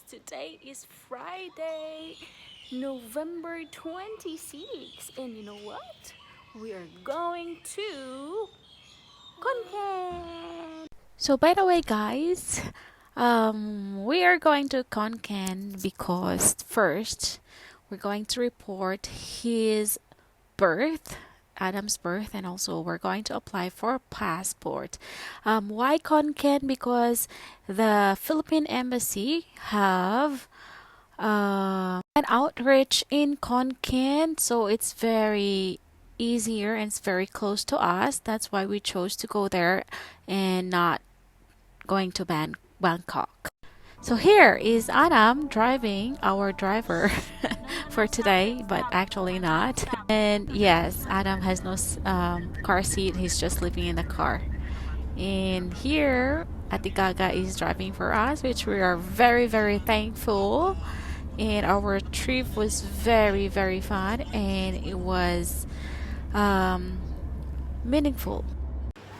Today is Friday, November 26th, and you know what? We are going to Khonkaen. So by the way, guys, we are going to Khonkaen because first we're going to report his birth, Adam's birth, and also we're going to apply for a passport. Why Khonkaen? Because the Philippine Embassy have an outreach in Khonkaen, so it's very easier and it's very close to us. That's why we chose to go there and not going to Bangkok. So here is Adam driving, our driver for today, but actually not. And yes, Adam has no car seat. He's just sleeping in the car. And here, Ate Gaga is driving for us, which we are very, very thankful. And our trip was very, very fun, and it was meaningful.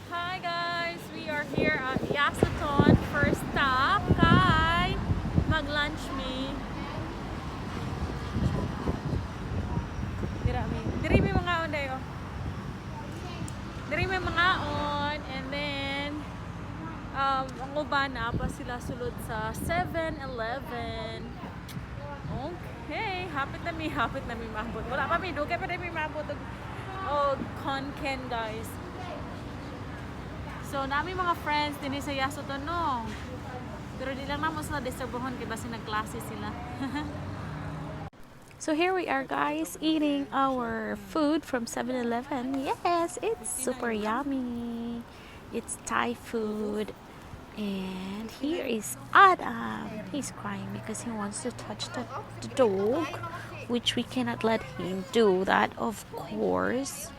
Hi guys, we are here at Yasaton. First stop, kay mag-lunch me. Diri may mga on dayo. Diri may mga on, and then ang uban na pa sila sulod sa 7-Eleven. Okay, hapit na mi mabot. Wala pa mi dugay pa mi mabot og Khonkaen, guys. So nami mga friends dinhi sa Yasoton no. Pero di lang namo sila disturbohon kay basi nagklase sila. So here we are, guys, eating our food from 7-Eleven. Yes, it's super yummy. It's Thai food. And here is Adam. He's crying because he wants to touch the dog, which we cannot let him do that, of course.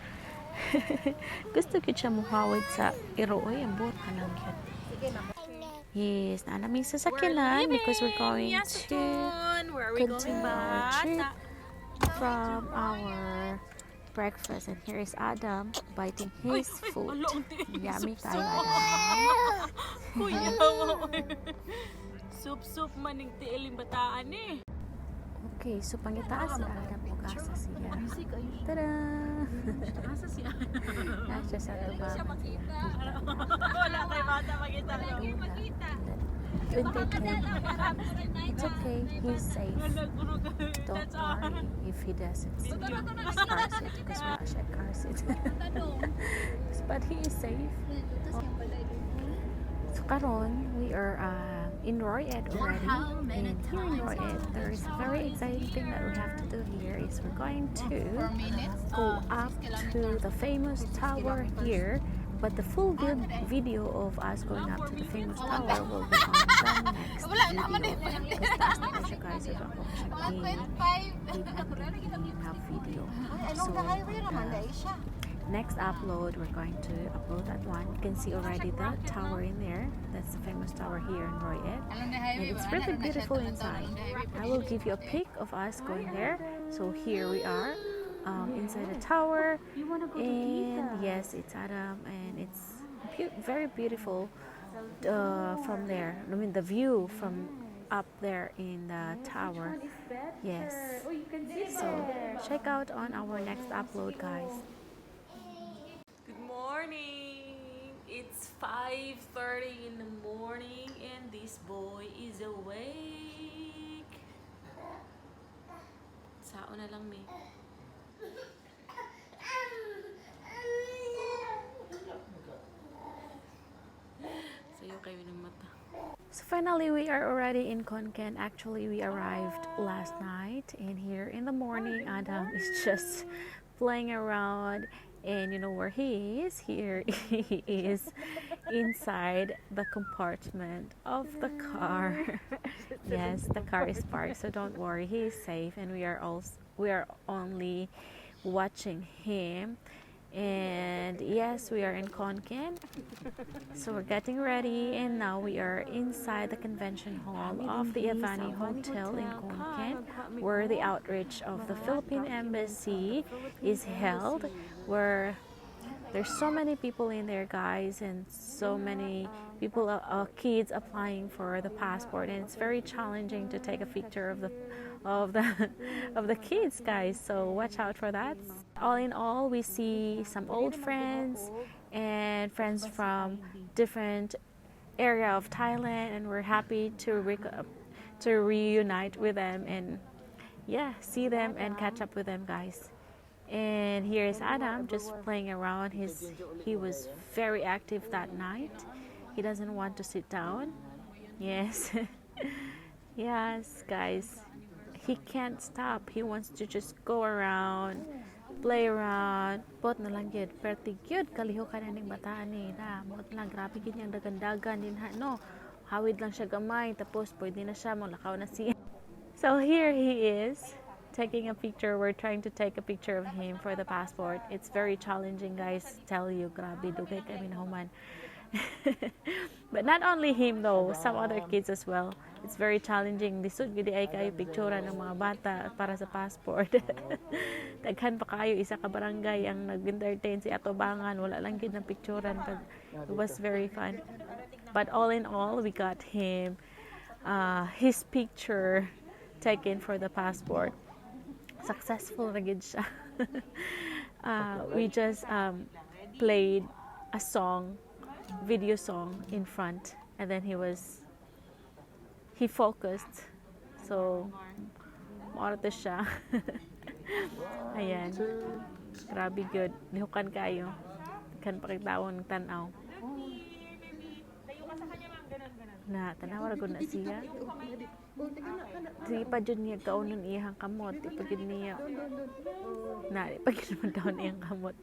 Gusto ko siya muhawid sa iroy. Ang buot ka lang yun. Yes, na namin sasakyanan because we're going to continue our trip from our breakfast. And here is Adam biting his food. Yummy kayo, Adam. Kuya, soup maning tiiling bataan eh. Okay, so pangitaas si Adam o asa siya. Tada! Asa siya? Asa sa tuba. Wala tayo bata makita. It's okay, he's safe. Don't worry if he doesn't see car seat because wala siya car seat. But he is safe. So karon, we are in Royet already, and here in Royet there is a very exciting thing that we have to do here is we're going to go up to the famous tower here, but the full video of us going up to the famous tower will be on the next video because that's not what you guys are going to have video. So next upload, we're going to upload that one. You can see already the tower in there. That's the famous tower here in Royet. And it's really beautiful inside. I will give you a pic of us going there. So here we are inside the tower. And yes, it's Adam, and it's very beautiful from there. I mean, the view from up there in the tower. Yes. So check out on our next upload, guys. Morning! It's 5:30 in the morning and this boy is awake. Sao na lang me. Sayo kayo ng mata. So finally we are already in Khonkaen. Actually we arrived last night, and here in the morning Adam is just playing around. And you know where he is? Here he is inside the compartment of the car. Yes, the car is parked, so don't worry, he is safe, and we are only watching him. And yes, we are in Khonkaen, so we're getting ready, and now we are inside the convention hall of the Avani Hotel in Khonkaen, where the outreach of the Philippine Embassy is held, where There's so many people in there, guys, and so many people, kids applying for the passport, and it's very challenging to take a picture of the of the kids, guys. So watch out for that. All in all, we see some old friends and friends from different area of Thailand, and we're happy to reunite with them and yeah, see them and catch up with them, guys. And here is Adam just playing around. He was very active that night. He doesn't want to sit down. Yes. Yes, guys. He can't stop. He wants to just go around, play around. Bot na lang yun. Perti gyud kaliho ka na ning bataan ni na. Bot lang grabe gid yang dagan-dagan din ha no. Hawid lang siya gamay tapos pwede na siya malakaw na siya. So here he is taking a picture. We're trying to take a picture of him for the passport. It's very challenging, guys. Tell you, grabe dugay kami nahuman. But not only him though, some other kids as well. It's very challenging. Lisod gid ay kayo picturean ng mga bata para sa passport. Daghan pa kayo isa ka barangay ang nag-entertain si Atobangan, wala lang gid ng picturean, but it was very fun. But all in all, we got him his picture taken for the passport. Successful na gid siya. We just played a song, video song in front, and then he focused. So maorto siya. Ayan. Grabe good. Lihukan kayo. Kan pakitawon tanaw. Na tanaw ra gud na siya. Sige pa dyan niya kaunon iyang kamot. Ipagid niya. Na, ipagid naman daw iyang kamot.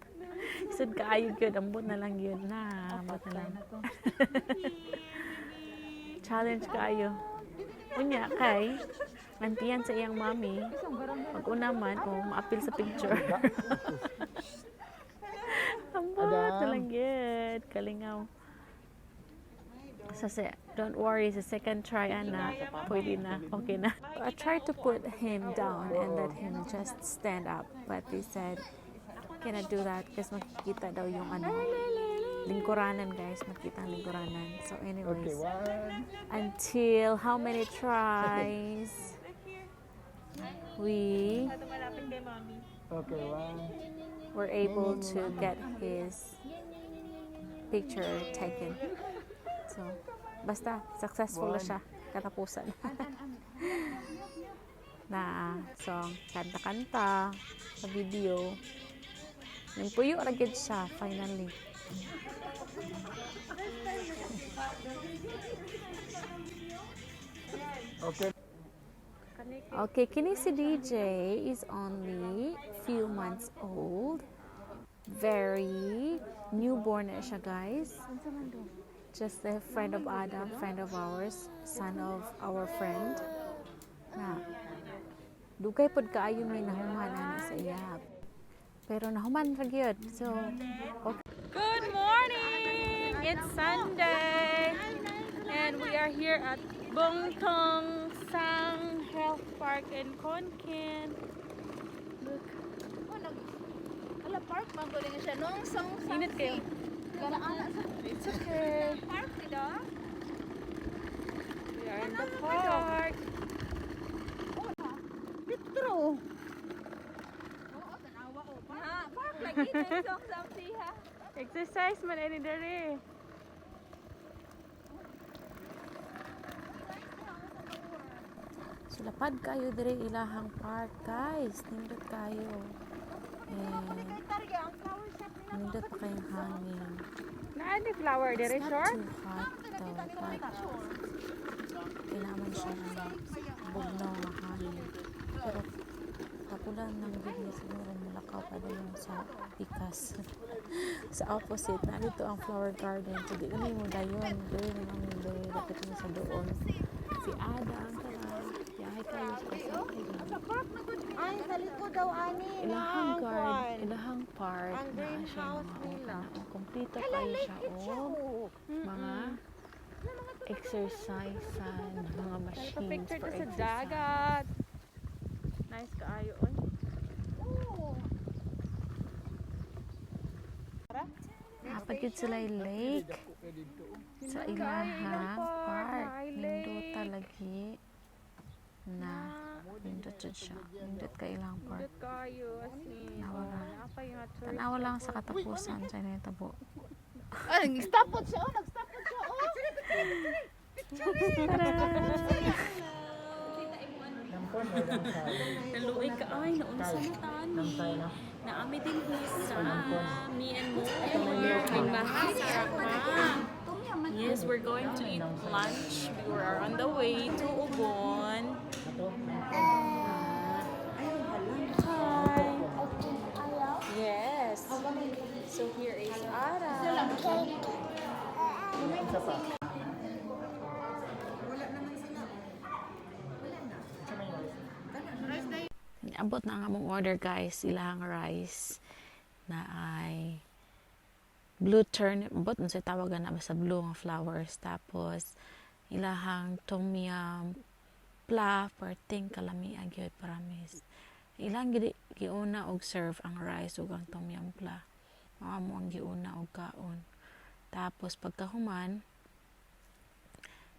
Isod kaayo yun. Ambot na lang yun. Na, ambot na lang. Challenge kaayo. Unya, kay, nantiyan sa iyang mami. Pag-una man, maapil sa picture. Ambot na lang yun. Kalingaw. Don't worry, sa second try na, pwede na, okay na. I tried to put him down and let him just stand up, but he said, cannot do that kasi makikita daw yung lingkuranan, guys, makita ang lingkuranan. So anyways, until how many tries, we were able to get his picture taken. So, basta, successful na siya. Katapusan. Na song, kanta-kanta, sa video. Nang puyo ragid siya, finally. Okay, kini si DJ is only few months old. Very newborn na siya, guys. Just a friend of Adam, friend of ours, son of our friend. Na, dugay pod kaayo may nahuman ana sa iyab. Pero nahuman ra gyud. So, okay. Good morning. It's Sunday. And we are here at Bongtong Sang Health Park in Khonkaen. Look. Ala park maguling siya nung sang Init kayo. It's okay. Park dito. We are in the park. Dito. Oo, tanawa ko pa. Ha, park lagi na sang siha. Exercise man any dere. Sulapad kayo dire ilahang park, guys. Nindot kayo. And nindot pa kayong hangin. Naani flower dire It's short? not too hot though, but kailangan siya ng bugnaw na hangin. Pero kapulan ng bigla siguro malakaw pa rin yung sa pikas. Sa opposite, narito ang flower garden. So, di na mo dayon. Doon naman yung doon. Dapat mo sa doon. Si Adam, tara. Yahay kayo sa kasakay. Ay, sa likod daw ani. Ilahang park Ang na siya greenhouse mga nila. kompleto kayo siya mga exercise mga machines Picture for ta sa exercise. dagat. Nice kaayo oy. napagid sila yung lake sa ilaha park. Nindota lagi na nindot jud siya. Nindot ka ilang park. Dut kayo as in. Nawala. Apa yung hot choice? Tanawa lang sa katapusan sa tabo. Ay, nag-stop po siya. Nag-stop po siya. Naluoy ka ay naunsa na tani. Naami din sa me and Mo. Ang bahay sa Rapa. Yes, we're going to eat lunch. We are on the way to Ubon. Hi. Yes. So here is Ara. Abot na ang among order guys, ilang rice na ay blue turnip, abot na sa tawagan na basta blue nga flowers, tapos ilahang tom yum pla perting kalami agyoy paramis. Ilang giuna og serve ang rice ug ang tom yum pla. Amo ang giuna og kaon. Tapos pagkahuman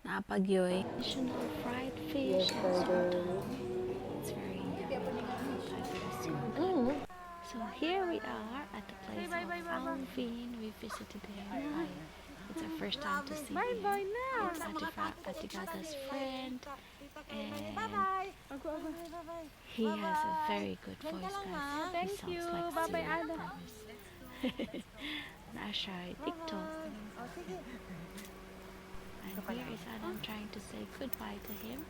naapagyoy additional fried fish. It's very so here we are at the place of Alvin. We visited him. It's our first time to see him. It's Atigaga's friend, and he has a very good voice, guys. Thank He you. sounds like Bye-bye, Siri, I Adam. promise. Nasha, TikTok. And here is Adam trying to say goodbye to him.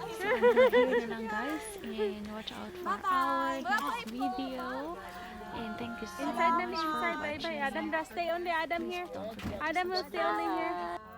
So hanggang here na lang guys, and watch out for our next video, and thank you so Inside na much me, for inside. watching. Bye-bye. Adam, stay only. Adam here. Don't forget to Adam will stay only here.